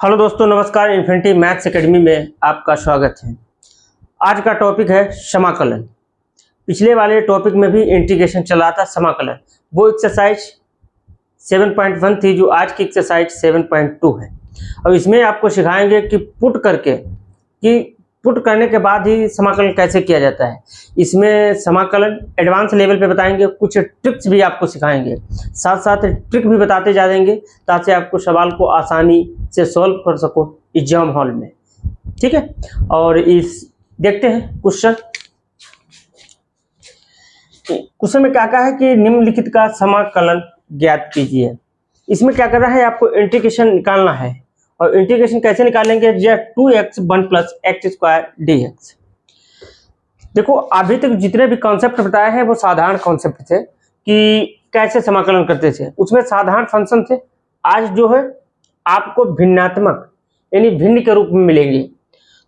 Hello दोस्तों, नमस्कार। Infinity maths academy में आपका स्वागत है। आज का टॉपिक है समाकलन। पिछले वाले टॉपिक में भी इंटीग्रेशन चला था, समाकलन। वो एक्सरसाइज 7.1 थी, जो आज की एक्सरसाइज 7.2 है। अब इसमें आपको सिखाएंगे कि पुट करने के बाद ही समाकलन कैसे किया जाता है। इसमें समाकलन एडवांस लेवल पे बताएंगे, कुछ ट्रिक्स भी आपको सिखाएंगे, साथ साथ ट्रिक भी बताते जा देंगे ताकि आपको सवाल को आसानी से सॉल्व कर सको एग्जाम हॉल में। ठीक है, और इस देखते हैं क्वेश्चन में क्या कहा है कि निम्नलिखित का समाकलन ज्ञात कीजिए। इसमें क्या करना है, आपको इंटीग्रेशन निकालना है। और इंटीग्रेशन कैसे निकालेंगे, 2x 1 + x² dx। देखो, अभी तक जितने भी कॉन्सेप्ट बताए हैं वो साधारण कॉन्सेप्ट थे कि कैसे समाकलन करते थे, उसमें साधारण फंक्शन थे। आज जो है आपको भिन्नात्मक यानी भिन्न के रूप में मिलेंगे।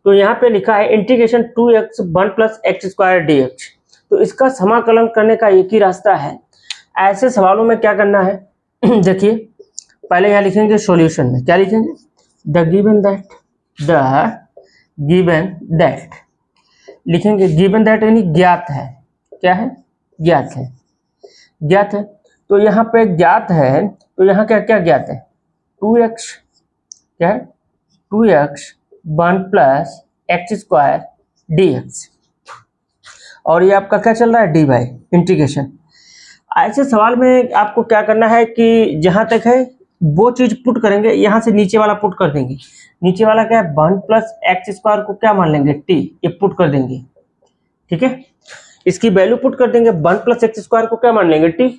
तो यहाँ पे लिखा है इंटीग्रेशन 2x 1 + x² dx। तो इसका समाकलन करने का एक ही रास्ता है। ऐसे सवालों में क्या करना है देखिए, पहले यहाँ लिखेंगे सॉल्यूशन में क्या लिखेंगे, द गिवन दैट लिखेंगे। गिवन दैट यानी ज्ञात है। क्या है? ज्ञात है। ज्ञात है, तो यहाँ पे ज्ञात है, तो यहाँ क्या क्या ज्ञात है, 2x, क्या है, 2x 1 + x² dx। और ये आपका क्या चल रहा है, dy इंटीग्रेशन। ऐसे सवाल में आपको क्या करना है कि जहां तक है वो चीज पुट करेंगे, यहां से नीचे वाला पुट कर देंगे। नीचे वाला क्या है, 1 + x² को क्या मान लेंगे, t, ये पुट कर देंगे। ठीक है, इसकी वैल्यू पुट कर देंगे। 1 + x² को क्या मान लेंगे, t।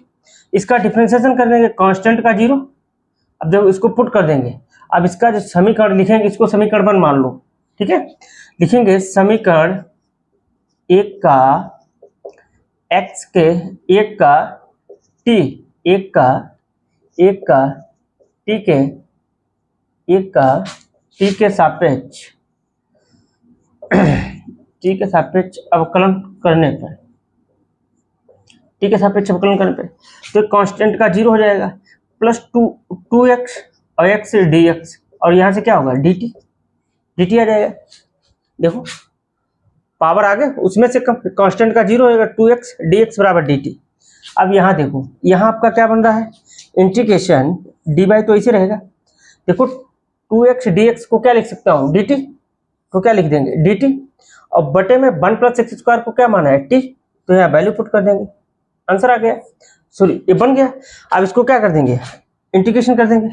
इसका डिफरेंशिएशन कर देंगे कांस्टेंट का 0। अब जब इसको पुट कर देंगे, अब इसका जो समीकरण लिखेंगे, इसको समीकरण 1 मान लो। ठीक है, लिखेंगे समीकरण 1 का x के 1 का t, 1 का t के 1 का t के सापेक्ष t के सापेक्ष अवकलन करने पर, t के सापेक्ष अवकलन करने पर तो कांस्टेंट का 0 हो जाएगा, प्लस 2x और x dx, और यहाँ से क्या होगा, dt आ जाएगा। देखो पावर आ गया, उसमें से कांस्टेंट का 0 होगा, 2x dx बराबर dt। अब यहाँ देखो, यहाँ आपका क्या बन रहा है, इंटीग्रेशन dy तो इसे रहेगा। देखो 2x dx को क्या लिख सकता हूँ, dt, तो क्या लिख देंगे dt, और बटे में 1 + x² को क्या माना है, t, तो यहाँ वैल्यू पुट कर देंगे, आंसर आ गया। सॉरी, ये बन गया। अब इसको क्या कर देंगे, इंटीग्रेशन कर देंगे।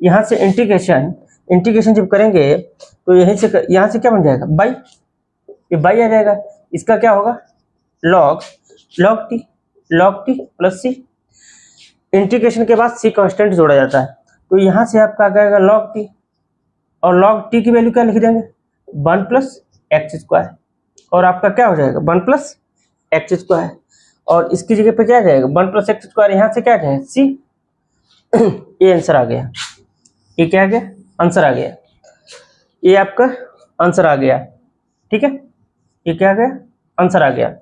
यहाँ से इंटीग्रेशन जब करेंगे तो यहाँ से क्या बन जाएगा, बाई, ये बाई आ जाएगा। इसका क्या होगा, log t + c। इंटीग्रेशन के बाद c कांस्टेंट जोड़ा जाता है, तो यहाँ से आपका आ जाएगा log t, और log t की वैल्यू क्या लिख देंगे, 1 + x², और आपका क्या हो जाएगा 1 + x², और इसकी जगह पे क्या आ जाएगा 1 + x², यहाँ से क्या आ जाएगा c। ये आंसर आ गया। ये क्या आ गया, आंसर आ गया। ये आपका आंसर आ गया। ठीक है, ये क्या आ गया, आंसर आ गया,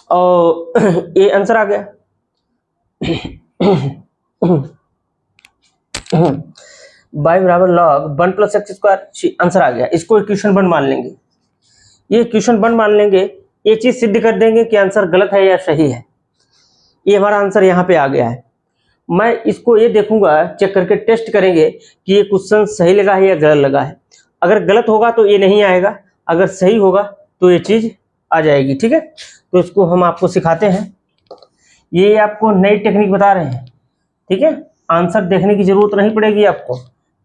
और ये आंसर आ गया। y बराबर log 1 + x², आंसर आ गया। इसको इक्वेशन 1 मान लेंगे, ये इक्वेशन 1 मान लेंगे। ये चीज सिद्ध कर देंगे कि आंसर गलत है या सही है। ये हमारा आंसर यहाँ पे आ गया है। मैं इसको ये देखूंगा, चेक करके टेस्ट करेंगे कि ये क्वेश्चन सही लगा है या गलत लगा है। अगर गलत होगा तो ये नहीं आएगा, अगर सही होगा तो ये चीज आ जाएगी। ठीक है, तो इसको हम आपको सिखाते हैं। ये आपको नई टेक्निक बता रहे हैं। ठीक है, आंसर देखने की जरूरत नहीं पड़ेगी आपको,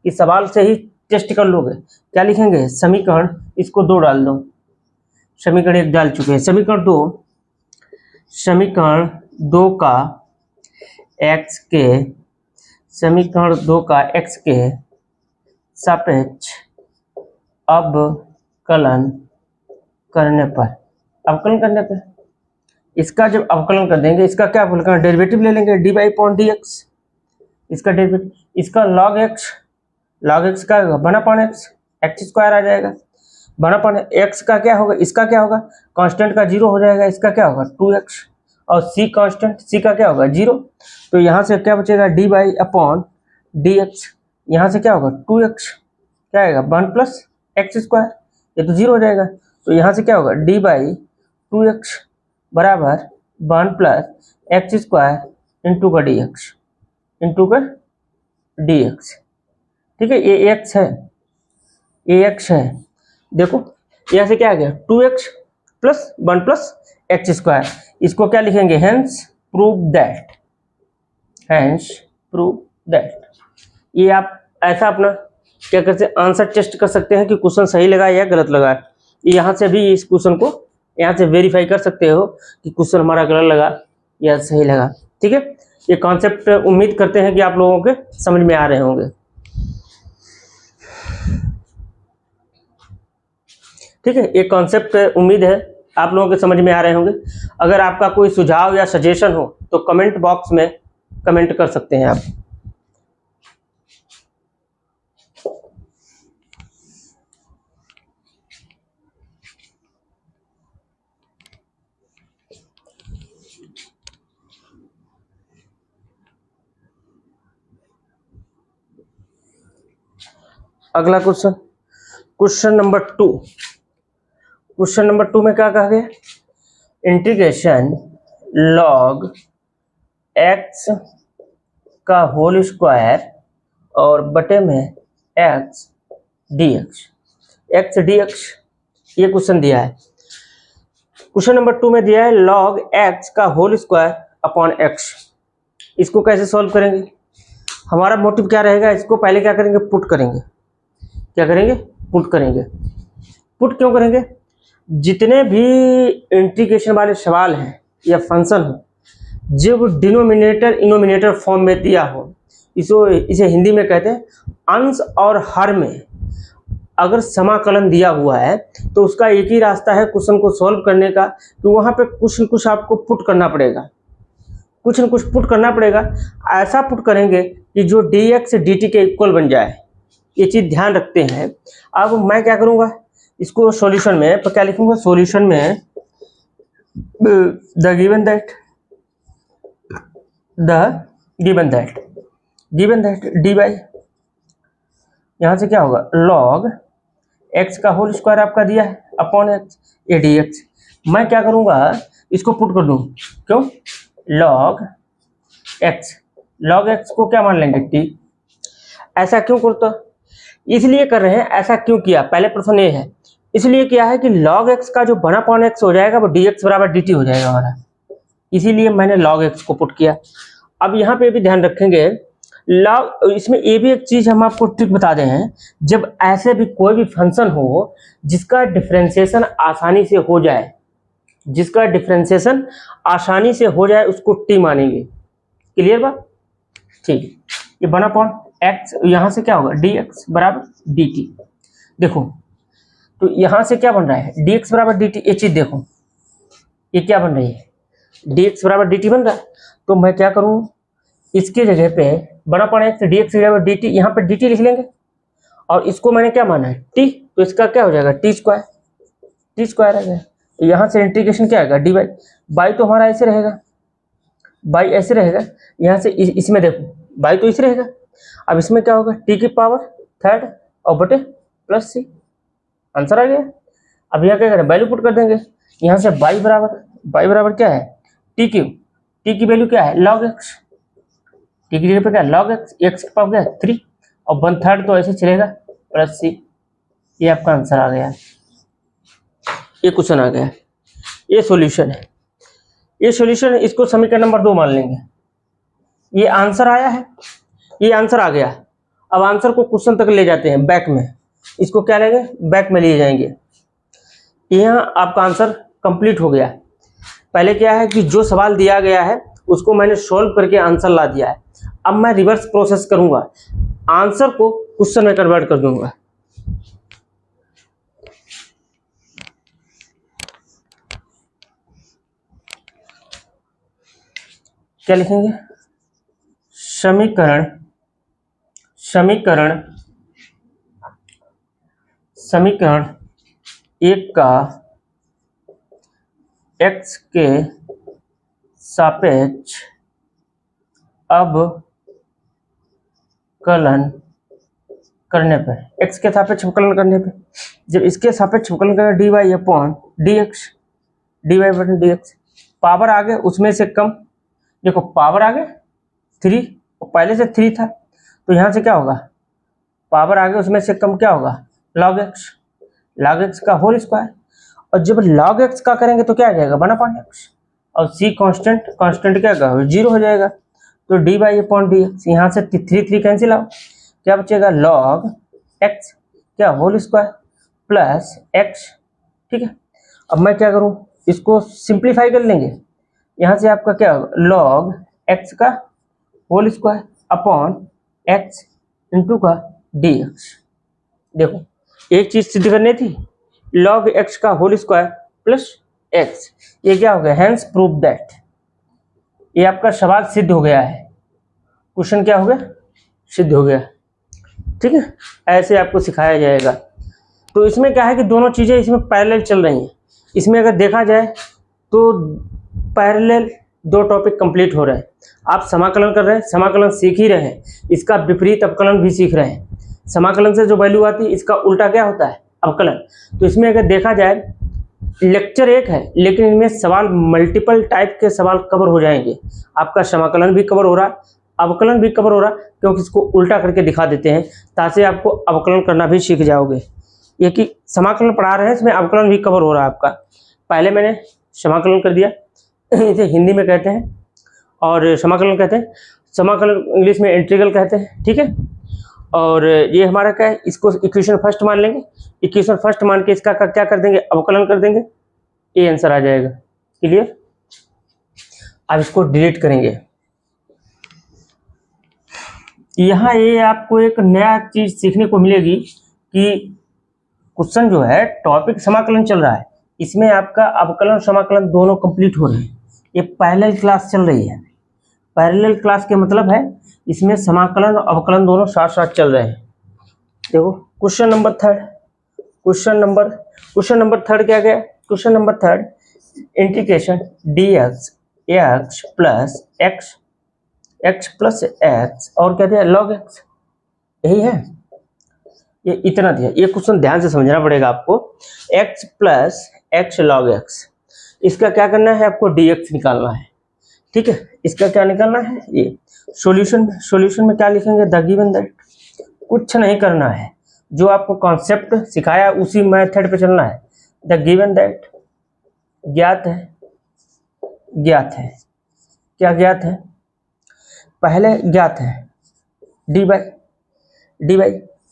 इस सवाल से ही टेस्ट कर लोगे। क्या लिखेंगे, समीकरण, इसको 2 डाल दो, समीकरण 1 डाल चुके हैं, समीकरण 2 का x के सापेक्ष अवकलन करने पर, इसका जब अवकलन कर देंगे, इसका क्या अवकलन करना, डेरिवेटिव ले लेंगे, dy/dx, इसका डेरिवेटिव, इसका log x का 1/x, x² आ जाएगा, 1/x का क्या होगा, इसका क्या होगा, कांस्टेंट का 0 हो जाएगा, इसका क्या होगा 2x, और c कांस्टेंट, c का क्या होगा 0, तो यहाँ से क्या बचेगा dy/dx, यहाँ से क्या होगा 2x, क्या आएगा 1 प्लस एक्स स्क्वायर, ये तो 0 हो जाएगा। तो यहाँ से क्या होगा d/2x बराबर 1 प्लस एक्स स्क्वायर इंटू का dx। ठीक है, ये x है, ये x है। देखो यहाँ से क्या आ गया 2x plus 1 plus x square, इसको क्या लिखेंगे हेंस प्रूव दैट। ये आप ऐसा अपना क्या करते हैं आंसर टेस्ट कर सकते हैं कि क्वेश्चन सही लगा या गलत लगा। यहाँ से भी इस क्वेश्चन को यहाँ से वेरीफाई कर सकते हो कि क्वेश्चन हमारा गलत लगा या सही लगा। ठीक है, ये कॉन्सेप्ट उम्मीद करते हैं कि आप लोगों के समझ में आ रहे होंगे। ठीक है, ये कॉन्सेप्ट उम्मीद है आप लोगों के समझ में आ रहे होंगे। अगर आपका कोई सुझाव या सजेशन हो तो कमेंट बॉक्स में कमेंट कर सकते हैं आप। अगला question, question number 2। Question number 2 में क्या कहा गया, इंटीग्रेशन log x का होल स्क्वायर और बटे में x dx ये क्वेश्चन दिया है। क्वेश्चन नंबर 2 में दिया है log x का होल स्क्वायर अपॉन x। इसको कैसे सॉल्व करेंगे, हमारा मोटिव क्या रहेगा, इसको पहले क्या करेंगे पुट करेंगे। क्या करेंगे पुट करेंगे। पुट क्यों करेंगे, जितने भी इंटीग्रेशन वाले सवाल हैं या फंक्शन हो जब डिनोमिनेटर इनोमिनेटर फॉर्म में दिया हो, इसे हिंदी में कहते हैं अंश और हर में अगर समाकलन दिया हुआ है तो उसका एक ही रास्ता है क्वेश्चन को सॉल्व करने का कि वहाँ पे कुछ न कुछ आपको पुट करना पड़ेगा, कुछ न कुछ पुट करना पड़ेगा। ऐसा पुट करेंगे कि जो dx dt के इक्वल बन जाए, ये चीज़ ध्यान रखते हैं। अब मैं क्या करूँगा, इसको सॉल्यूशन में तो क्या लिखूंगा, सॉल्यूशन में the given that D by यहाँ से क्या होगा log x का होल स्क्वायर आपका दिया है अपॉन x ए dx। मैं क्या करूँगा इसको पुट कर दूँ, क्यों log x को क्या मान लेंगे t। ऐसा क्यों करता, इसलिए कर रहे हैं, ऐसा क्यों किया, पहले प्रश्न ये है, इसलिए क्या है कि log x का जो बना पॉन x हो जाएगा वो dx बराबर dt हो जाएगा हमारा, इसीलिए मैंने log x को पुट किया। अब यहाँ पे भी ध्यान रखेंगे log, इसमें ये भी एक चीज हम आपको ट्रिक बता दें हैं, जब ऐसे भी कोई भी फंक्शन हो जिसका डिफरेंशिएशन आसानी से हो जाए, उसको t मानेंगे। क्लियर बात, ठीक। ये बना पॉन x यहाँ से क्या होगा dx बराबर dt। देखो तो यहाँ से क्या बन रहा है dx बराबर dt, ये चीज देखो ये क्या बन रही है dx बराबर dt बन रहा है। तो मैं क्या करूँ, इसके जगह पे बड़ा पॉन x dx बराबर dt, यहाँ पे dt लिख लेंगे और इसको मैंने क्या माना है t, तो इसका क्या हो जाएगा t स्क्वायर आ गया। तो यहाँ से इंटीग्रेशन क्या आएगा dy बाई, तो हमारा ऐसे रहेगा, बाई ऐसे रहेगा, यहाँ से इसमें देखो बाई तो इसे रहेगा। अब इसमें क्या होगा t की पावर थर्ड और बटे प्लस c, आंसर आ गया। अब यहाँ क्या करें वैल्यू पुट कर देंगे, यहाँ से बाई बराबर क्या है t की वैल्यू क्या है log x, t की जगह पे क्या log x की पावर क्या है 3 और 1/3 तो ऐसे चलेगा प्लस c। ये आपका आंसर आ गया, ये क्वेश्चन आ गया, ये सॉल्यूशन है, ये सॉल्यूशन है। इसको समीकरण नंबर 2 मान लेंगे। ये आंसर आया है, ये आंसर आ गया। अब आंसर को क्वेश्चन तक ले जाते हैं बैक में, इसको क्या लेंगे बैक में लिए जाएंगे। यहाँ आपका आंसर कंप्लीट हो गया। पहले क्या है कि जो सवाल दिया गया है उसको मैंने सॉल्व करके आंसर ला दिया है। अब मैं रिवर्स प्रोसेस करूंगा, आंसर को क्वेश्चन में कन्वर्ट कर दूंगा। क्या लिखेंगे, समीकरण एक का x के सापेक्ष अवकलन करने पे, x के सापेक्ष अवकलन करने पे, जब इसके सापेक्ष अवकलन करें dy अपॉन dx, dy बटन dx, पावर आ गए उसमें से कम, देखो पावर आ गए 3 और पहले से 3 था, तो यहाँ से क्या होगा, पावर आ गए उसमें से कम क्या होगा, log x का होल स्क्वायर, और जब log x का करेंगे तो क्या आ जाएगा 1/x, और c कांस्टेंट क्या होगा 0 हो जाएगा, तो dy अपॉन dx, यहाँ से 3 कैंसिल आउट, क्या बचेगा log x क्या होल स्क्वायर प्लस x, ठीक है। अब मैं क्या करूँ, इसको सिंप्लीफाई कर लेंगे, यहाँ से आपका क्या होगा log x का whole square upon x into का dx। देखो एक चीज सिद्ध करनी थी, log x का होल स्क्वायर प्लस x, ये क्या हो गया, हैंस प्रूव दैट, ये आपका सवाल सिद्ध हो गया है, क्वेश्चन क्या हो गया, सिद्ध हो गया, ठीक है। ऐसे आपको सिखाया जाएगा। तो इसमें क्या है कि दोनों चीजें इसमें पैरेलल चल रही हैं, इसमें अगर देखा जाए तो पैरेलल 2 टॉपिक कंप्लीट हो रहे हैं। आप समाकलन कर रहे हैं, समाकलन सीख ही रहे हैं, इसका विपरीत अवकलन भी सीख रहे हैं। समाकलन से जो वैल्यू आती है इसका उल्टा क्या होता है, अवकलन। तो इसमें अगर देखा जाए लेक्चर एक है, लेकिन इनमें सवाल मल्टीपल टाइप के सवाल कवर हो जाएंगे। आपका समाकलन भी कवर हो रहा, अवकलन भी कवर हो रहा, क्योंकि इसको उल्टा करके दिखा देते हैं ताकि आपको अवकलन करना भी सीख जाओगे। ये कि समाकलन पढ़ा रहे हैं, इसमें अवकलन भी कवर हो रहा है आपका। पहले मैंने समाकलन कर दिया, इसे हिंदी में कहते हैं और समाकलन कहते हैं, समाकलन इंग्लिश में इंटीग्रल कहते हैं, ठीक है। और ये हमारा क्या है, इसको इक्वेशन फर्स्ट मान लेंगे, इक्वेशन फर्स्ट मान के इसका क्या कर देंगे, अवकलन कर देंगे, ये आंसर आ जाएगा। क्लियर। अब इसको डिलीट करेंगे। यहाँ ये आपको एक नया चीज सीखने को मिलेगी कि क्वेश्चन जो है टॉपिक समाकलन चल रहा है, इसमें आपका अवकलन समाकलन दोनों कंप्लीट हो रहे हैं। ये पैरेलल क्लास चल रही है। पैरेलल क्लास के मतलब है इसमें समाकलन और अवकलन दोनों साथ साथ चल रहे हैं। देखो question number third, question number third क्या गया, question number third integration dx x plus x plus x और क्या दिया log x, यही है। ये इतना दिया, ये क्वेश्चन ध्यान से समझना पड़ेगा आपको। x plus x log x, इसका क्या करना है, आपको dx निकालना है, ठीक है। इसका क्या निकालना है, ये सॉल्यूशन में क्या लिखेंगे, द गिवन दैट, कुछ नहीं करना है, जो आपको कॉन्सेप्ट सिखाया उसी मेथड पे चलना है। द गिवन दैट ज्ञात है, क्या ज्ञात है, पहले ज्ञात है dy,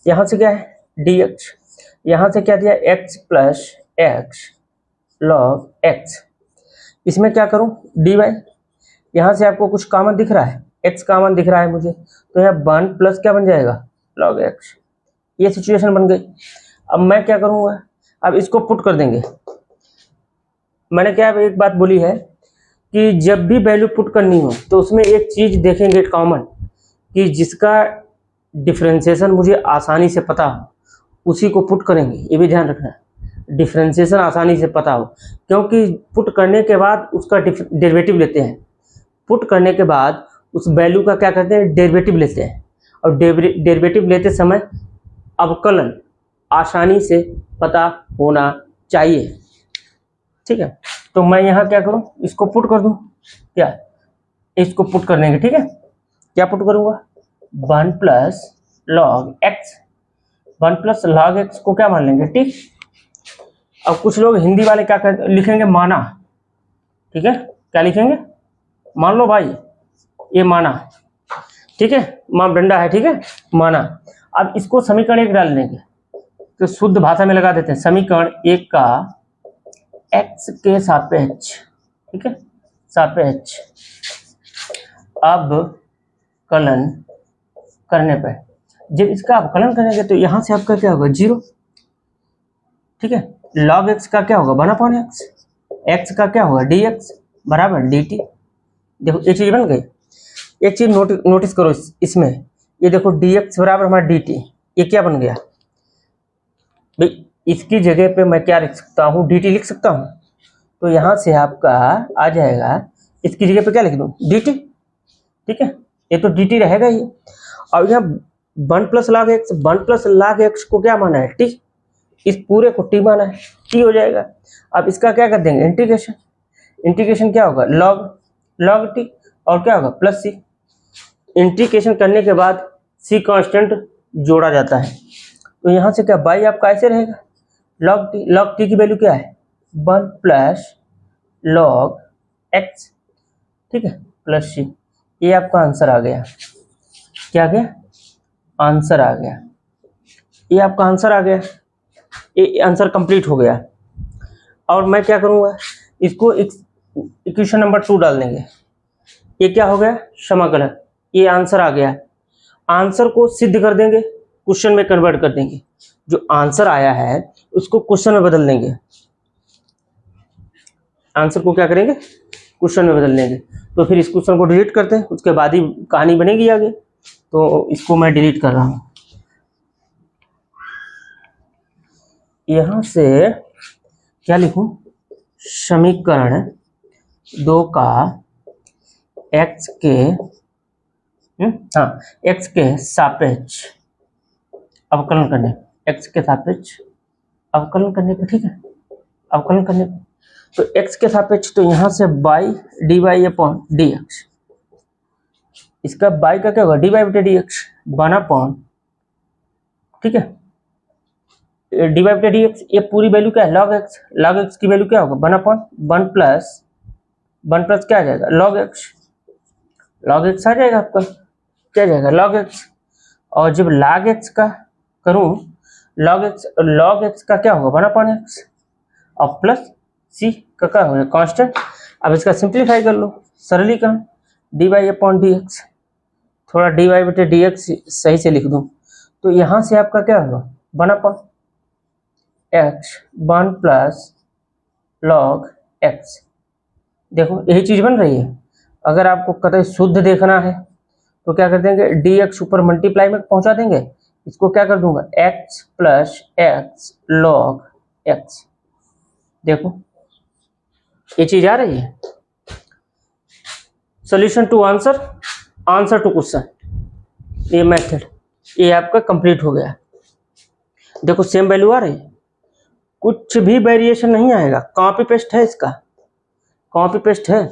यहाँ से क्या है dx, यहाँ से क्या दिया x plus x log x, इसमें क्या करूँ dy, यहाँ से आपको कुछ कॉमन दिख रहा है, x कॉमन दिख रहा है मुझे, तो यहाँ 1 प्लस क्या बन जाएगा log x, ये सिचुएशन बन गई। अब मैं क्या करूँगा, अब इसको पुट कर देंगे। मैंने क्या एक बात बोली है कि जब भी वैल्यू पुट करनी हो तो उसमें एक चीज देखेंगे कॉमन, कि जिसका डिफरेंशिएशन मुझे आसानी से पता हो उसी को पुट करेंगे, ये भी ध्यान रखना, डिफरेंशिएशन आसानी से पता हो, क्योंकि पुट करने के बाद उसका डेरिवेटिव लेते हैं, पुट करने के बाद उस वैल्यू का क्या करते हैं, डेरिवेटिव लेते हैं, और डेरिवेटिव लेते समय अवकलन आसानी से पता होना चाहिए, ठीक है। तो मैं यहाँ क्या करूँ, इसको पुट कर दूँ, क्या इसको पुट कर देंगे, ठीक है। क्या पुट करूँगा, 1 प्लस log x को क्या मान लेंगे, ठीक। अब कुछ लोग हिंदी वाले क्या लिखेंगे, माना, ठीक है, क्या लिखेंगे, मान लो भाई ये माना, ठीक है, मापदंडा है, ठीक है, माना। अब इसको समीकरण 1 डाल देंगे, तो शुद्ध भाषा में लगा देते हैं, समीकरण 1 का x के सापेक्ष, ठीक है, सापेक्ष अवकलन करने पर, जब इसका अवकलन करेंगे तो यहां से आपका क्या होगा 0, ठीक है। log x का क्या होगा 1/x, x का क्या होगा dx बराबर dt। देखो एक चीज बन गई, एक चीज नोटिस करो इसमें, ये देखो dx बराबर हमारा dt, ये क्या बन गया भाई, इसकी जगह पे मैं क्या लिख सकता हूँ, dt लिख सकता हूँ, तो यहाँ से आपका आ जाएगा, इसकी जगह पे क्या लिख दूँ dt, ठीक है, ये तो dt रहेगा ही। और यहाँ one plus log x, one plus log x को क्या माना है, t, इस पूरे को t माना है, t हो जाएगा। अब इसका क्या कर देंगे, इंटीग्रेशन, इंटीग्रेशन क्या होगा, log t और क्या होगा प्लस c। इंटीग्रेशन करने के बाद c कांस्टेंट जोड़ा जाता है, तो यहाँ से क्या बाई आपका ऐसे रहेगा, log t की वैल्यू क्या है, 1 प्लस log x, ठीक है, प्लस c। ये आपका आंसर आ गया, क्या आ गया, आंसर आ गया, ये आपका आंसर आ गया, ये आंसर कंप्लीट हो गया। और मैं क्या करूँगा, इसको इक्वेशन नंबर 2 डाल देंगे, ये क्या हो गया, समाकलन, ये आंसर आ गया। आंसर को सिद्ध कर देंगे, क्वेश्चन में कन्वर्ट कर देंगे, जो आंसर आया है उसको क्वेश्चन में बदल देंगे, आंसर को क्या करेंगे, क्वेश्चन में बदल देंगे। तो फिर इस क्वेश्चन को डिलीट करते हैं, उसके बाद ही कहानी बनेगी आगे। तो इसको मैं डिलीट कर रहा हूँ, यहाँ से क्या लिखूं, समीकरण 2 का x के x के सापेक्ष अवकलन करने, x के सापेक्ष अवकलन करने पे, ठीक है, अवकलन करने पे, तो x के सापेक्ष, तो यहाँ से by D Y upon D X, इसका बाई का क्या होगा, डी वाई बटे डी एक्स, वन अपॉन, ठीक है, डी वाई बटे डी एक्स, ये पूरी वैल्यू क्या है, log x की वैल्यू क्या होगा, वन अपॉन वन प्लस क्या आ जाएगा, log x आ जाएगा आपका, क्या आ जाएगा, log x। और जब log x का करूं, log x का क्या होगा, वन अपॉन एक्स, और प्लस c का क्या होगा, कांस्टेंट। अब इसका सिंप्लीफाई कर लो, सरलीकरण, D Y upon D X, थोड़ा डी वाई बटे डी एक्स सही से लिख दूं, तो यहाँ से आपका क्या होगा, one upon x, one plus log x। देखो यही चीज बन रही है। अगर आपको कतई शुद्ध देखना है तो क्या कर देंगे, dx ऊपर मल्टीप्लाई में पहुंचा देंगे, इसको क्या कर दूंगा, x plus X log x। देखो ये चीज आ रही है, solution to answer, answer to question, ये मेथड, ये आपका कंप्लीट हो गया। देखो सेम वैल्यू आ रही है, कुछ भी वेरिएशन नहीं आएगा, कॉपी पेस्ट है, इसका कॉपी पेस्ट है।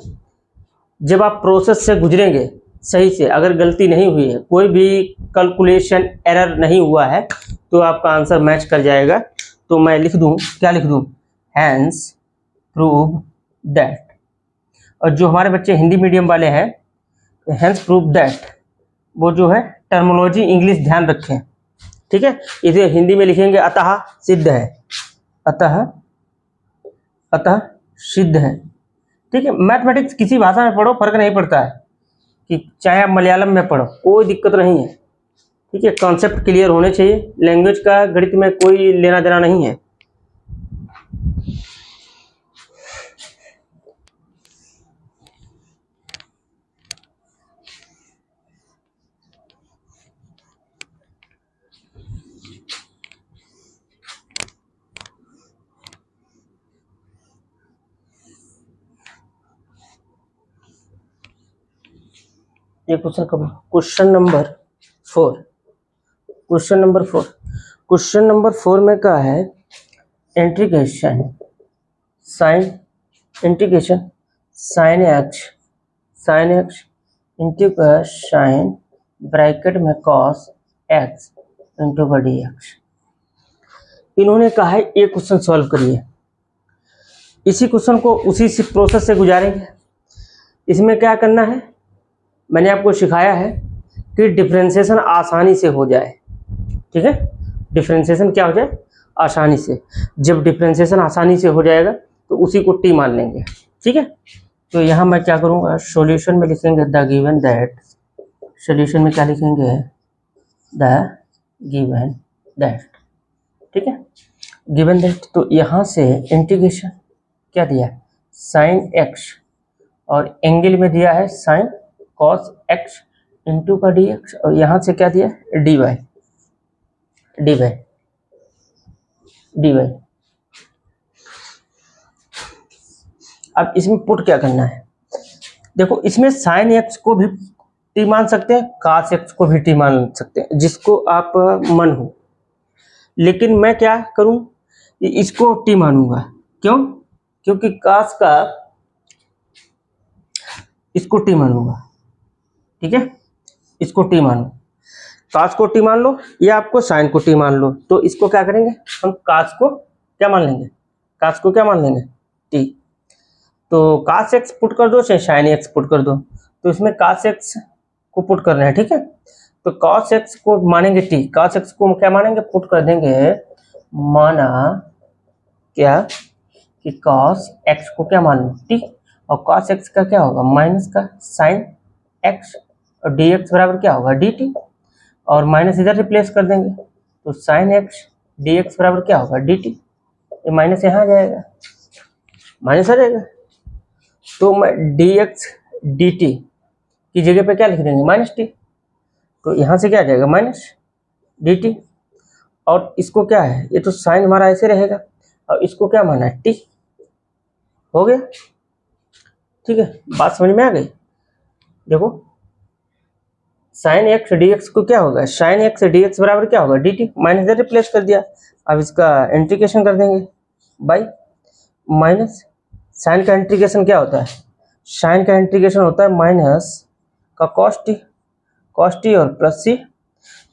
जब आप प्रोसेस से गुजरेंगे सही से, अगर गलती नहीं हुई है, कोई भी कैलकुलेशन एरर नहीं हुआ है, तो आपका आंसर मैच कर जाएगा। तो मैं लिख दूं, क्या लिख दूं, हैंस प्रूव दैट। और जो हमारे बच्चे हिंदी मीडियम वाले हैं, हैंस प्रूव दैट, वो जो है टर्मिनोलॉजी इंग्लिश ध्यान रखें, ठीक है। इसे हिंदी में लिखेंगे अतः सिद्ध है, अतः सिद्ध है, ठीक है। मैथमेटिक्स किसी भाषा में पढ़ो, फर्क नहीं पड़ता है, कि चाहे आप मलयालम में पढ़ो, कोई दिक्कत नहीं है, ठीक है। कॉन्सेप्ट क्लियर होने चाहिए, लैंग्वेज का गणित में कोई लेना देना नहीं है। ये क्वेश्चन कब, क्वेश्चन नंबर 4, क्वेश्चन नंबर 4 में क्या है, इंटीग्रेशन साइन एक्स इंटू का साइन ब्रैकेट में कॉस एक्स इंटू का डी एक्स। इन्होंने कहा है ये क्वेश्चन सॉल्व करिए। इसी क्वेश्चन को उसी प्रोसेस से गुजारेंगे। इसमें क्या करना है, मैंने आपको सिखाया है कि डिफरेंशिएशन आसानी से हो जाए, ठीक है। डिफरेंशिएशन क्या हो जाए, आसानी से। जब डिफरेंशिएशन आसानी से हो जाएगा तो उसी को टी मान लेंगे, ठीक है। तो यहाँ मैं क्या करूँगा, सॉल्यूशन में लिखेंगे द गिवन दैट, सॉल्यूशन में क्या लिखेंगे, द गिवन दैट, ठीक है, गिवन दैट। तो यहाँ से इंटीग्रेशन क्या दिया, साइन एक्स, और एंगल में दिया है साइन कॉस एक्स इंटू का डी एक्स, और यहाँ से क्या दिया, डी वाई। अब इसमें पुट क्या करना है, देखो इसमें साइन एक्स को भी टी मान सकते हैं, cos x को भी टी मान सकते हैं, जिसको आप मन हो। लेकिन मैं क्या करूं, इसको टी मानूंगा। क्यों? क्योंकि cos का इसको टी मानूंगा, ठीक है, इसको टी मानो, cos को टी मान लो या आपको sin को टी मान लो। तो इसको क्या करेंगे हम, cos को क्या मान लेंगे, cos को क्या मान लेंगे, टी। तो cos x पुट कर दो चाहे sin x पुट कर दो, तो इसमें cos x को पुट करना है, ठीक है। तो cos x को मानेंगे टी, cos x को क्या मानेंगे, पुट कर देंगे, माना क्या कि cos x को क्या मान लो, टी, और cos x का क्या होगा, माइनस का sin x, और dx बराबर क्या होगा, dt, और माइनस इधर रिप्लेस कर देंगे, तो sin x dx बराबर क्या होगा, dt। ये माइनस यहाँ आ जाएगा, माइनस आ जाएगा, तो मैं dx dt की जगह पे क्या लिख देंगे, माइनस टी। तो यहाँ से क्या आ जाएगा, माइनस dt, और इसको क्या है, ये तो साइन हमारा ऐसे रहेगा, और इसको क्या माना है, टी। हो गया, ठीक है, बात समझ में आ गई। देखो साइन एक्स dx को क्या होगा, साइन एक्स dx बराबर क्या होगा, dt, माइनस इधर रिप्लेस कर दिया। अब इसका इंटीग्रेशन कर देंगे बाई माइनस, साइन का इंटीग्रेशन क्या होता है, साइन का इंटीग्रेशन होता है माइनस का कॉस टी और प्लस सी,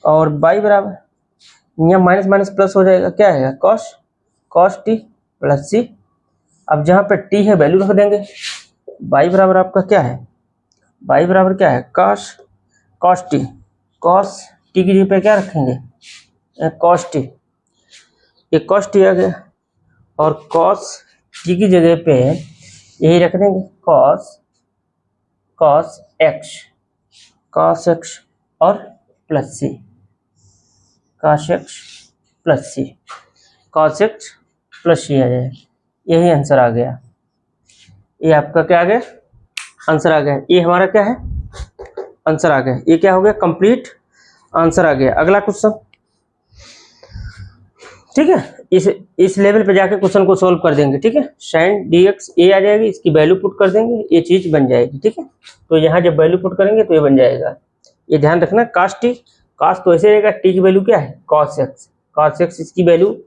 और बाई बराबर यहाँ माइनस माइनस प्लस हो जाएगा, क्या आएगा, कॉस टी प्लस सी। अब जहाँ पे टी है वैल्यू रख देंगे, बाई बराबर आपका क्या है, बाई बराबर क्या है, कॉस टी की जगह पे क्या रखेंगे, कॉस टी, ये कॉस टी आ गया, और कॉस टी की जगह पे यही रख देंगे, कॉस एक्स और प्लस सी, कॉस एक्स प्लस सी, कॉस एक्स प्लस सी आ जाए। यही आंसर आ गया, ये आपका क्या आ गया, आंसर आ गया। ये हमारा क्या है, आंसर आ गया। ये क्या हो गया, कंप्लीट आंसर आ गया। अगला क्वेश्चन, ठीक है, इस लेवल पे जाके क्वेश्चन को सॉल्व कर देंगे, ठीक है। sin dx ए आ जाएगी, इसकी वैल्यू पुट कर देंगे, ये चीज बन जाएगी, ठीक है। तो यहाँ जब वैल्यू पुट करेंगे तो ये बन जाएगा। ये ध्यान रखना, cos t, cos तो ऐसे रहेगा, t की वैल्यू क्या है, cos x इसकी वैल्यू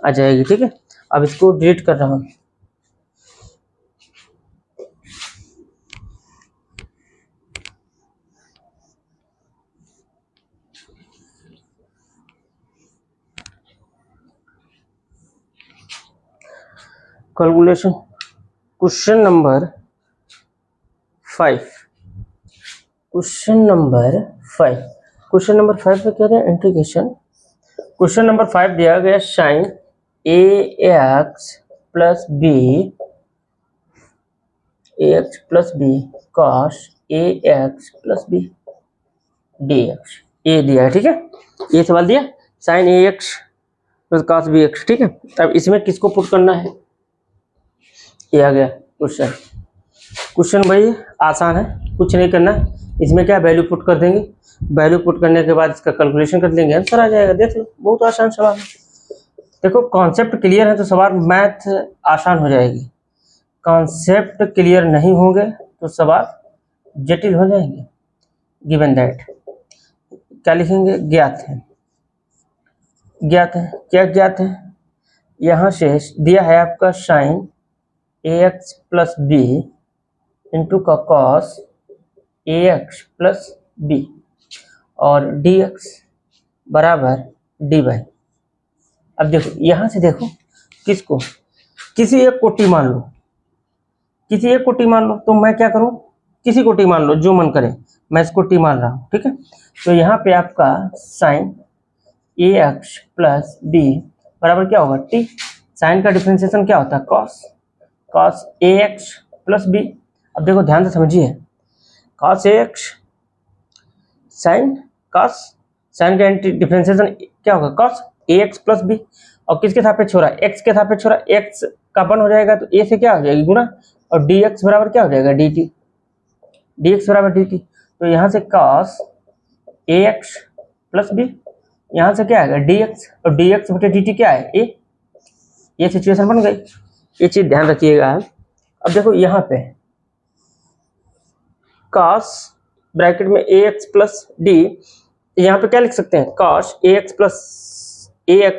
आ जाएगी, ठीक है। अब इसको डिलीट कर रहा हूँ। Calculation question number 5, question number 5 में कह रहे हैं इंटीग्रेशन। क्वेश्चन नंबर 5 दिया गया, sine ax plus B cos ax plus B dx, ये दिया है, ठीक है। ये सवाल दिया, sine ax plus cos bx, ठीक है। अब इसमें किसको पुट करना है, ये आ गया क्वेश्चन भाई आसान है, कुछ नहीं करना। इसमें क्या वैल्यू पुट कर देंगे, वैल्यू पुट करने के बाद इसका कैलकुलेशन कर लेंगे, आंसर आ जाएगा। देख लो, बहुत आसान सवाल है। देखो कॉन्सेप्ट क्लियर है तो सवाल मैथ आसान हो जाएगी, कॉन्सेप्ट क्लियर नहीं होंगे तो सवाल जटिल हो जाएंगे। गिवन दैट क्या लिखेंगे, ज्ञात है क्या ज्ञात है, यहाँ से दिया है आपका sine ax plus B into का कॉस ax प्लस बी और dx बराबर dy। अब देखो यहाँ से देखो, किसको, किसी एक को टी मान लो, किसी एक को टी मान लो। तो मैं क्या करूँ, किसी को टी मान लो, जो मन करे, मैं इसको टी मान रहा हूँ, ठीक है। तो यहाँ पे आपका साइन ax प्लस बी बराबर क्या होगा, टी। साइन का डिफरेंशिएशन क्या होता है, cos ax प्लस बी। अब देखो ध्यान से समझिए, cos ax साइन का डिफरेंशिएशन क्या होगा, cos ax प्लस बी, और किसके सापेक्ष हो रहा है, x के सापेक्ष हो रहा है, x का 1 हो जाएगा तो a से क्या हो जाएगी, गुणा, और dx बराबर क्या हो जाएगा, dx बराबर dt। तो यहाँ से cos ax प्लस बी, यहाँ से क्या आएगा, dx, और dx बटे dt क्या है, a। ये सिचुएशन बन गई, ये चीज ध्यान रखिएगा। अब देखो यहाँ पे cos ब्रैकेट में ए एक्स प्लस डी, यहाँ पे क्या लिख सकते हैं, कॉस ए एक्स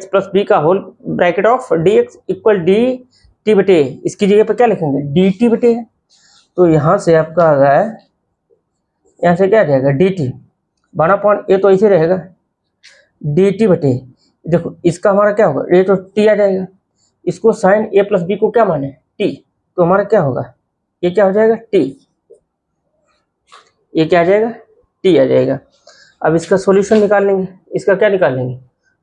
प्लस बी का whole bracket of D X equal D T बटे, इसकी जगह पे क्या लिखेंगे, डी टी बटे। तो यहाँ से आपका आ गया है, यहाँ से क्या रहेगा, डी टी बना पॉन ए तो ऐसे रहेगा डी टी बटे, देखो इसका हमारा क्या होगा, ए तो टी आ जाएगा, इसको साइन ए प्लस बी को क्या माने, टी, तो हमारा क्या होगा, ये क्या हो जाएगा, टी, ये क्या आ जाएगा, टी आ जाएगा। अब इसका सॉल्यूशन निकाल लेंगे, इसका क्या निकाल लेंगे,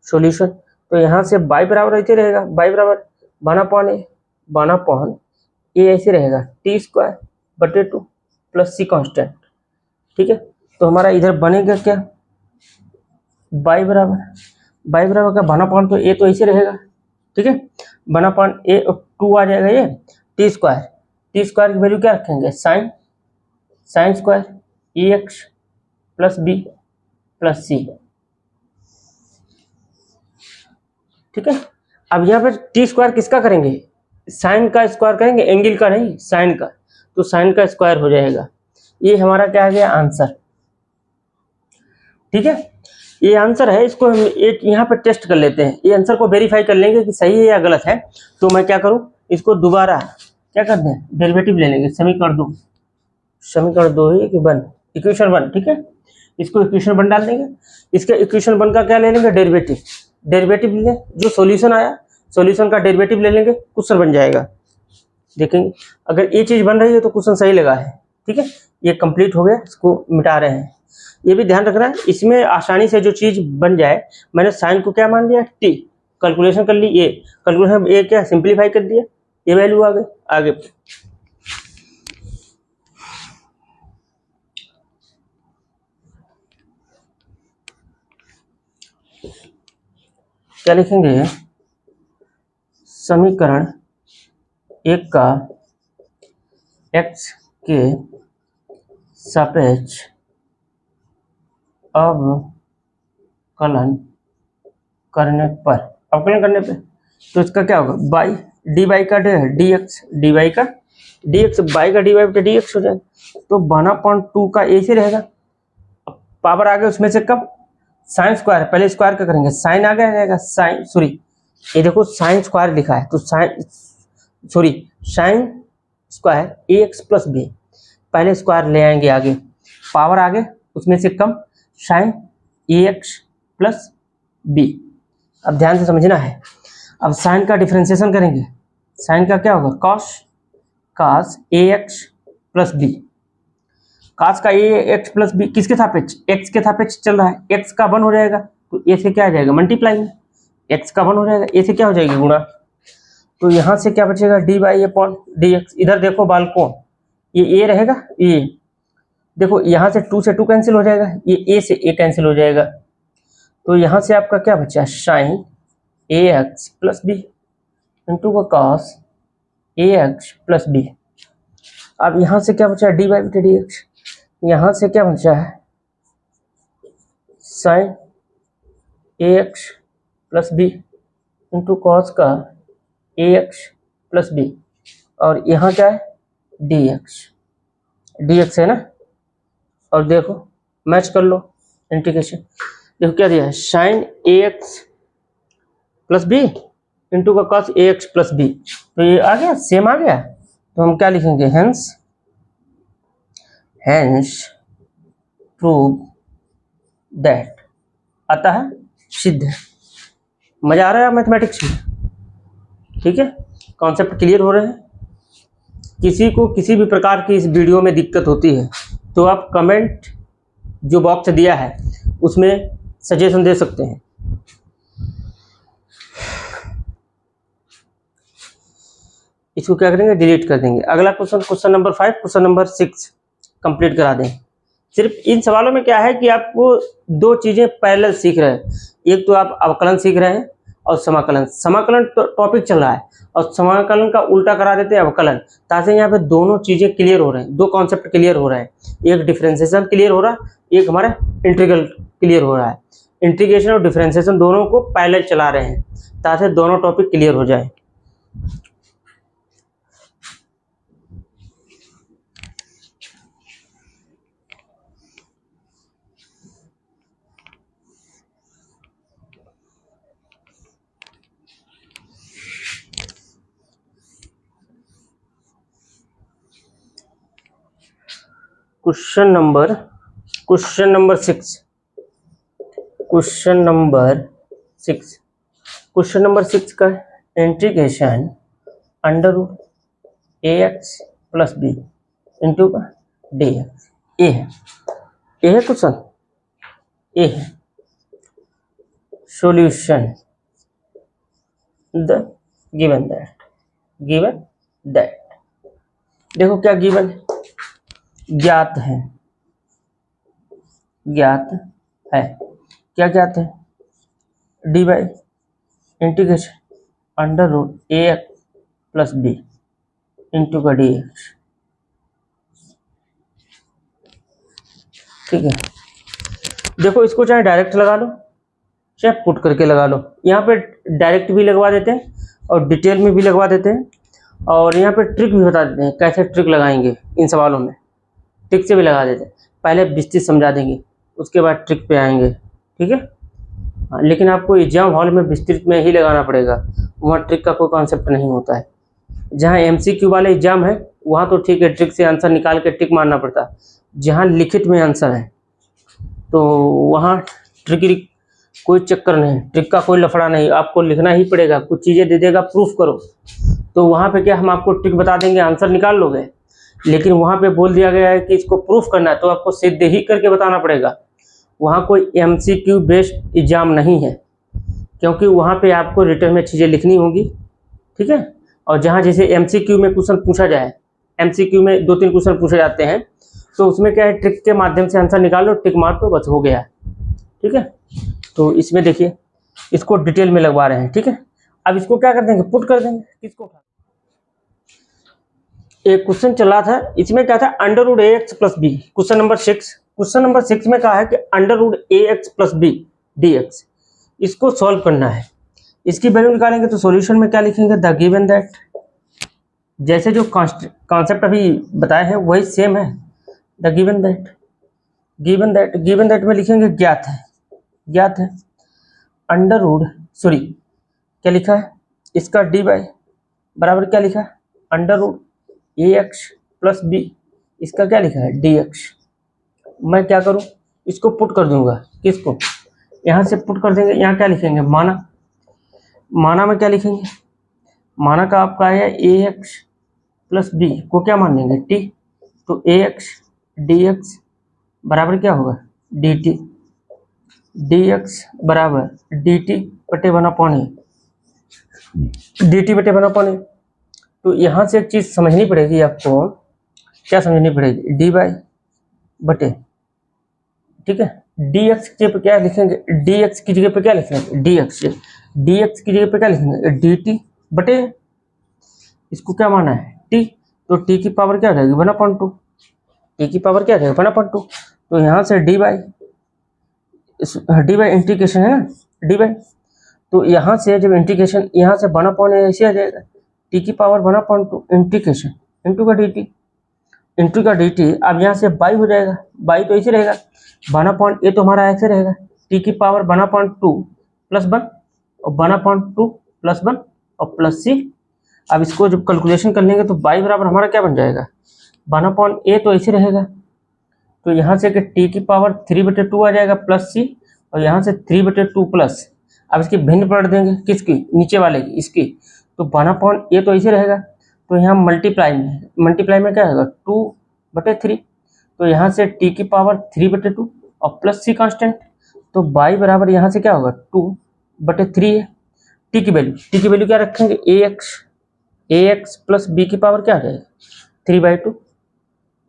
सॉल्यूशन। तो यहाँ से बाई बराबर ऐसे रहेगा, बाई बराबर बाना पॉन ए ऐसे रहेगा टी स्क्वायर बटे 2 प्लस सी कांस्टेंट, ठीक है। तो हमारा इधर बनेगा क्या, बाई बराबर का बना पॉन, तो ए तो ऐसे रहेगा, ठीक है, बना पॉन ए 2 आ जाएगा, ये टी स्क्वायर की वैल्यू क्या रखेंगे, साइन स्क्वायर ए एक्स प्लस बी प्लस सी, ठीक है। अब यहाँ पर टी स्क्वायर किसका करेंगे, साइन का स्क्वायर करेंगे, एंगल का नहीं, साइन का, तो साइन का स्क्वायर हो जाएगा। ये हमारा क्या आ गया, आंसर, ठीक है। ये आंसर है, इसको हम एक यहाँ पर टेस्ट कर लेते हैं, ये आंसर को वेरीफाई कर लेंगे कि सही है या गलत है। तो मैं क्या करूँ, इसको दोबारा क्या कर दें, डेरिवेटिव ले लेंगे, समीकरण दो ही कि वन, इक्वेशन 1, ठीक है। इसको इक्वेशन 1 डाल देंगे, इसके इक्वेशन 1 का क्या ले लेंगे, डेरिवेटिव ले, जो सॉल्यूशन आया सॉल्यूशन का डेरिवेटिव ले लेंगे, क्वेश्चन बन जाएगा। देखेंगे अगर ये चीज बन रही है तो क्वेश्चन सही लगा है, ठीक है। ये कंप्लीट हो गया, इसको मिटा रहे हैं। ये भी ध्यान रखना है, इसमें आसानी से जो चीज बन जाए, मैंने साइन को क्या मान लिया, टी, कैलकुलेशन कर ली, ए कैलकुलेशन ए क्या सिंप्लीफाई कर दिया, ये वैल्यू आ गई। आगे क्या लिखेंगे, समीकरण 1 का x के सापेक्ष अवकलन करने पर, तो इसका क्या होगा, बाई डी बाई का डी एक्स, बाई का डी बाई बटे डी एक्स हो जाएगा। तो 1/2 का ए से रहेगा, पावर आ गया उसमें से कब, साइन स्क्वायर, पहले स्क्वायर का करेंगे, साइन आ गया रहेगा, साइन सॉरी ये देखो साइन स्क्वायर लिखा है, तो साइन स्क्वायर ए एक्स प्लस बी, पहले स्क्वायर ले आएंगे, आगे पावर आगे उसमें से कम, sign a x plus b. अब ध्यान से समझना है, अब साइन का डिफरेंशिएशन करेंगे, साइन का क्या होगा, cos A x plus B, cos का ए एक्स प्लस बी किसके सापेक्ष, एक्स के सापेक्ष चल रहा है, एक्स का 1 हो जाएगा, तो ए से क्या आ जाएगा, मल्टीप्लाई में एक्स का 1 हो जाएगा, ए से क्या हो जाएगी, गुणा। तो यहाँ से क्या बचेगा, D by upon D x, इधर देखो बालकों, ये ए रहेगा, ये देखो यहाँ से 2 से 2 कैंसिल हो जाएगा, ये ए से ए कैंसिल हो जाएगा, तो यहाँ से आपका क्या बचा, sine a x plus B into का कॉस ए एक्स प्लस बी। अब यहाँ से क्या बचा, डी बाई बटे डी एक्स, यहाँ से क्या बचा है, sine a x plus B into cos का ए एक्स प्लस बी, और यहाँ क्या है, डी एक्स है ना। और देखो मैच कर लो इंटीग्रेशन, देखो क्या दिया है, sine a x plus B into का कॉस ए एक्स प्लस बी, तो ये आ गया, सेम आ गया। तो हम क्या लिखेंगे, हेंस प्रूव दैट, आता है सिद्ध है। मजा आ रहा है मैथमेटिक्स में, ठीक है, कॉन्सेप्ट क्लियर हो रहे हैं। किसी को किसी भी प्रकार की इस वीडियो में दिक्कत होती है तो आप कमेंट जो बॉक्स दिया है उसमें सजेशन दे सकते हैं। इसको क्या करेंगे, डिलीट कर देंगे। अगला question number 5, question number 6 complete करा दें। सिर्फ इन सवालों में क्या है कि आपको 2 चीजें पैरेलल सीख रहे हैं, एक तो आप अवकलन सीख रहे हैं और समाकलन टॉपिक चल रहा है, और समाकलन का उल्टा करा देते हैं अवकलन, ताकि यहाँ पे दोनों चीजें क्लियर हो रहे हैं, 2 कॉन्सेप्ट क्लियर हो रहे हैं, एक डिफरेंशिएशन क्लियर हो रहा है, एक हमारा इंटीग्रल क्लियर हो रहा है। इंटीग्रेशन और डिफरेंशिएशन दोनों को पैरेलल चला रहे हैं ताकि दोनों टॉपिक क्लियर हो जाए। क्वेश्चन नंबर 6, क्वेश्चन नंबर 6 का integration under root ax plus B into का dx। ए है क्वेश्चन, ए है सॉल्यूशन द गिवन दैट। देखो क्या गिवन है, ज्ञात है क्या ज्ञात है, D by integration under root ax plus B into का dx। ठीक है, देखो इसको चाहे डायरेक्ट लगा लो चाहे पुट करके लगा लो। यहाँ पे डायरेक्ट भी लगवा देते हैं और डिटेल में भी लगवा देते हैं, और यहाँ पे ट्रिक भी बता देते हैं कैसे ट्रिक लगाएंगे इन सवालों में, ट्रिक से भी लगा देते हैं। पहले विस्तृत समझा देंगे, उसके बाद ट्रिक पे आएंगे। ठीक है, हाँ, लेकिन आपको एग्जाम हॉल में विस्तृत में ही लगाना पड़ेगा, वहाँ ट्रिक का कोई कॉन्सेप्ट नहीं होता है। जहाँ MCQ वाले एग्जाम है वहाँ तो ठीक है, ट्रिक से आंसर निकाल के टिक मारना पड़ता है। जहाँ लिखित में आंसर है तो वहाँ ट्रिक की कोई चक्कर नहीं, ट्रिक का कोई लफड़ा नहीं, आपको लिखना ही पड़ेगा। कुछ चीज़ें दे देगा प्रूफ करो, तो वहाँ पे क्या हम आपको ट्रिक बता देंगे, आंसर निकाल लोगे। लेकिन वहाँ पे बोल दिया गया है कि इसको प्रूफ करना है तो आपको सिद्ध ही करके बताना पड़ेगा। वहाँ कोई MCQ बेस्ड एग्जाम नहीं है, क्योंकि वहाँ पे आपको रिटर्न में चीज़ें लिखनी होगी। ठीक है, और जहाँ जैसे MCQ में क्वेश्चन पूछा जाए, MCQ में 2-3 क्वेश्चन पूछे जाते हैं, तो उसमें क्या है, ट्रिक के माध्यम से आंसर निकाल लो, टिक मार तो बस हो गया। ठीक है, तो इसमें देखिए इसको डिटेल में लगवा रहे हैं। ठीक है, अब इसको क्या कर देंगे, पुट कर देंगे। किसको, एक क्वेश्चन चला था, इसमें क्या था, under root ax plus B. Question number 6 में कहा है कि under root ax plus B dx, इसको सॉल्व करना है। इसकी वैल्यू निकालेंगे तो सॉल्यूशन में क्या लिखेंगे, द गिवन दैट। जैसे जो कॉन्सेप्ट अभी बताए हैं वही सेम है, द गिवन दैट में लिखेंगे ज्ञात है अंडर रूट, सॉरी क्या लिखा है, इसका डी बाई बराबर क्या लिखा है, under root ax plus B, इसका क्या लिखा है dx। मैं क्या करूं, इसको पुट कर दूंगा। किसको, यहाँ से पुट कर देंगे। यहाँ क्या लिखेंगे, माना में क्या लिखेंगे, माना का आपका है ax प्लस बी को क्या मान लेंगे t, तो ax dx बराबर क्या होगा dt, dx बराबर dt बटे 1/a, dt बटे 1/a। तो यहाँ से एक चीज़ समझनी पड़ेगी आपको, क्या समझनी पड़ेगी, डी बाई बटे, ठीक है, dx की जगह पे क्या लिखेंगे, dx की जगह पे क्या लिखेंगे, dx की जगह पे क्या लिखेंगे dt बटे, इसको क्या माना है t, तो t की पावर क्या हो जाएगी 1/2, t की पावर क्या हो जाएगी 1/2। तो यहाँ से डी बाई इंटीग्रेशन है ना, डी बाई, तो यहाँ से जब इंटीग्रेशन यहाँ से 1/a ऐसे आ जाएगा, t की पावर 1/2 इंटीग्रेशन इंटू का dt। अब यहाँ से बाई हो जाएगा, बाई तो ऐसे रहेगा, 1/a तो हमारा ऐसे रहेगा, t की पावर 1/2 प्लस 1 और 1/2 प्लस 1 और प्लस c। अब इसको जब कैलकुलेशन कर लेंगे तो बाई बराबर हमारा क्या बन जाएगा, 1/a तो ऐसे रहेगा, तो यहाँ से कि t की पावर 3/2 आ जाएगा प्लस c, और यहाँ से 3/2 प्लस, अब इसकी भिन्न पलट देंगे, किसकी, नीचे वाले की, इसकी, तो 1/a तो ऐसे रहेगा, तो यहाँ मल्टीप्लाई में क्या होगा 2/3, तो यहाँ से t की पावर 3/2 और प्लस c कांस्टेंट, तो बाई बराबर यहाँ से क्या होगा 2/3 है। t की वैल्यू क्या रखेंगे, ax प्लस b की पावर क्या आ जाएगा 3/2,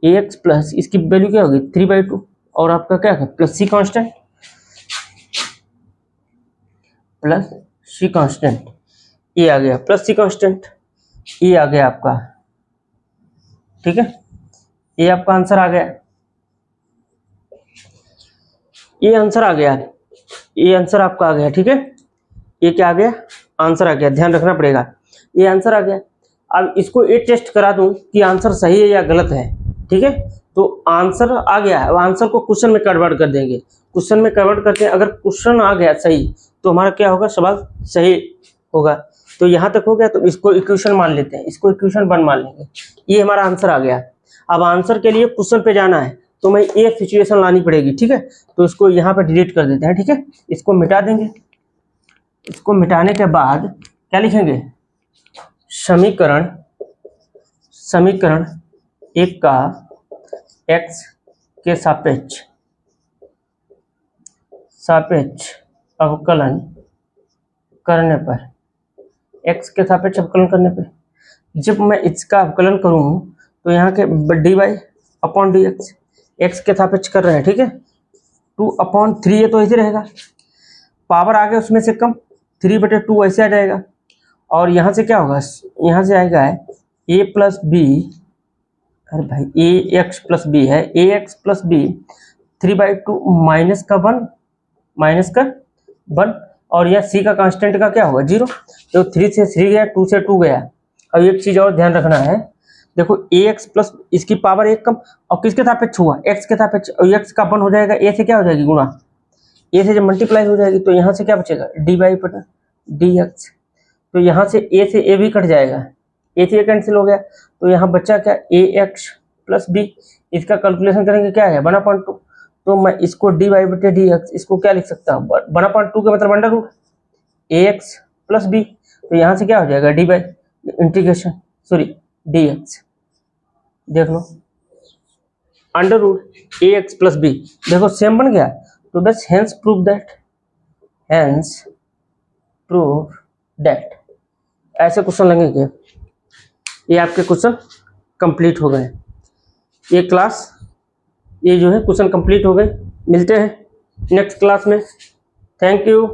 ax प्लस इसकी वैल्यू क्या होगी 3/2, और आपका क्या है प्लस c कांस्टेंट, ये आ गया प्लस c कांस्टेंट, ये आ गया आपका, ठीक है, ये आपका आंसर आ गया, ये आंसर आपका आ गया। ठीक है, ये क्या आ गया, आंसर आ गया, ध्यान रखना पड़ेगा, ये आंसर आ गया। अब इसको ये टेस्ट करा दूं कि आंसर सही है या गलत है। ठीक है, तो आंसर आ गया है, आंसर को क्वेश्चन में कन्वर्ट कर देंगे, क्वेश्चन में कन्वर्ट करते हैं, अगर क्वेश्चन आ गया सही तो हमारा क्या होगा, सवाल सही होगा। तो यहाँ तक हो गया, तो इसको इक्वेशन मान लेते हैं, इसको इक्वेशन 1 मान लेंगे, ये हमारा आंसर आ गया। अब आंसर के लिए क्वेश्चन पे जाना है, तो मैं ये सिचुएशन लानी पड़ेगी, ठीक है। तो इसको यहाँ पे डिलीट कर देते हैं, ठीक है, इसको मिटा देंगे। इसको मिटाने के बाद क्या लिखेंगे, समीकरण एक का x के सापेक्ष अवकलन करने पर, x के सापेक्ष अवकलन करने पर जब मैं इसका अवकलन करूं तो यहाँ के dy/dx x के सापेक्ष कर रहे हैं, ठीक है। 2/3 ये तो ऐसे रहेगा, पावर आ गया उसमें से कम, 3/2 ऐसे आ जाएगा। और यहाँ से क्या होगा, यहाँ से आएगा a प्लस बी, अरे भाई ax प्लस बी है, ax प्लस बी 3/2 माइनस का 1 और यह c का कांस्टेंट का क्या होगा 0। तो 3 से 3 गया, 2 से 2 गया। अब एक चीज और ध्यान रखना है, देखो ax प्लस इसकी पावर 1 कम और किसके सापेक्ष हुआ, x के सापेक्ष, और x का 1 हो जाएगा, a से क्या हो जाएगी गुणा, a से जब मल्टीप्लाई हो जाएगी तो यहाँ से क्या बचेगा dy/dx। तो यहाँ से a से a भी कट जाएगा, a से a कैंसिल हो गया, तो यहाँ बच्चा क्या ax प्लस b, इसका कैलकुलेशन करेंगे क्या है 1/2। तो मैं इसको dy/dx इसको क्या लिख सकता हूँ 1/2 का मतलब under root ax plus b। तो यहाँ से क्या हो जाएगा dx, देख लो under root ax plus b, देखो सेम बन गया। तो बस हेंस प्रूव दैट ऐसे क्वेश्चन लगेंगे। ये आपके क्वेश्चन कंप्लीट हो गए, ये क्लास, ये जो है क्वेश्चन कंप्लीट हो गए। मिलते हैं नेक्स्ट क्लास में। Thank you.